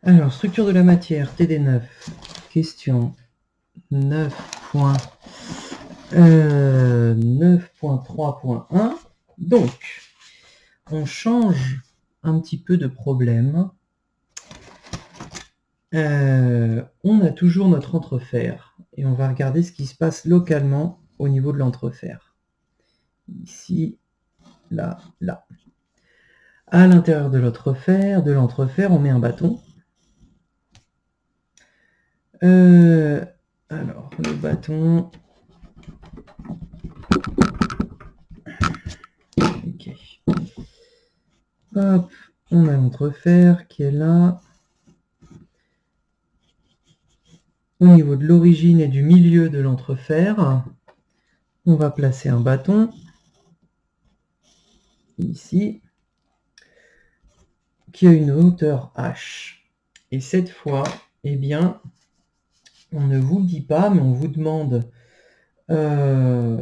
Alors, structure de la matière, TD9, question 9.3.1. Donc, on change un petit peu de problème. On a toujours notre entrefer et on va regarder ce qui se passe localement au niveau de l'entrefer. Ici, là, là. À l'intérieur de l'entrefer, on met un bâton. Alors, le bâton. Ok. Hop, on a l'entrefer qui est là. Au niveau de l'origine et du milieu de l'entrefer, on va placer un bâton ici qui a une hauteur h. Et cette fois, eh bien, on ne vous le dit pas, mais on vous demande on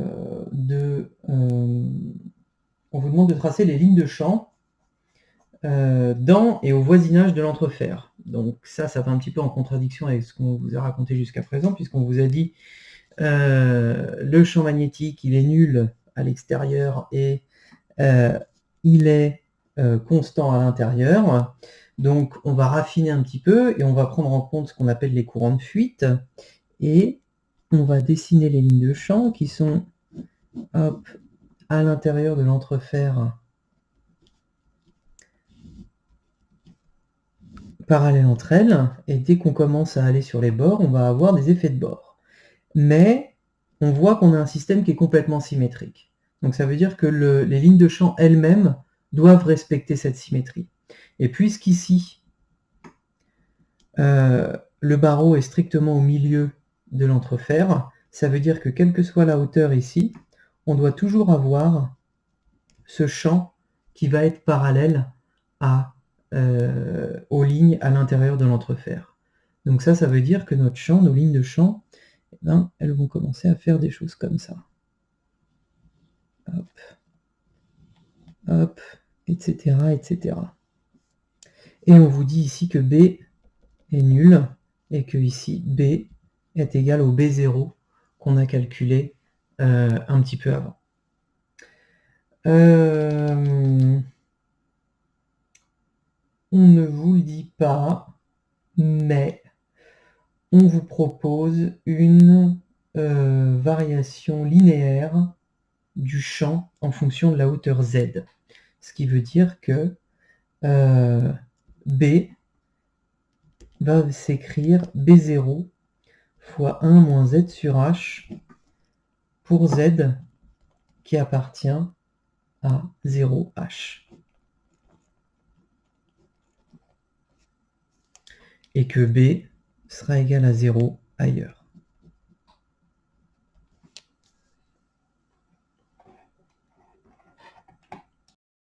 vous demande de tracer les lignes de champ dans et au voisinage de l'entrefer. Donc ça va un petit peu en contradiction avec ce qu'on vous a raconté jusqu'à présent, puisqu'on vous a dit le champ magnétique, il est nul à l'extérieur et il est constant à l'intérieur. Donc on va raffiner un petit peu et on va prendre en compte ce qu'on appelle les courants de fuite et on va dessiner les lignes de champ qui sont hop, à l'intérieur de l'entrefer parallèles entre elles, et dès qu'on commence à aller sur les bords, on va avoir des effets de bord. Mais on voit qu'on a un système qui est complètement symétrique. Donc ça veut dire que les lignes de champ elles-mêmes doivent respecter cette symétrie. Et puisqu'ici, le barreau est strictement au milieu de l'entrefer, ça veut dire que quelle que soit la hauteur ici, on doit toujours avoir ce champ qui va être parallèle aux lignes à l'intérieur de l'entrefer. Donc ça veut dire que notre champ, nos lignes de champ, eh ben, elles vont commencer à faire des choses comme ça. Hop, hop, etc., etc. Et on vous dit ici que B est nul, et que ici, B est égal au B0 qu'on a calculé un petit peu avant. On ne vous le dit pas, mais on vous propose une variation linéaire du champ en fonction de la hauteur Z. Ce qui veut dire que B va s'écrire B0 fois 1 moins Z sur H pour Z qui appartient à 0H. Et que B sera égal à 0 ailleurs.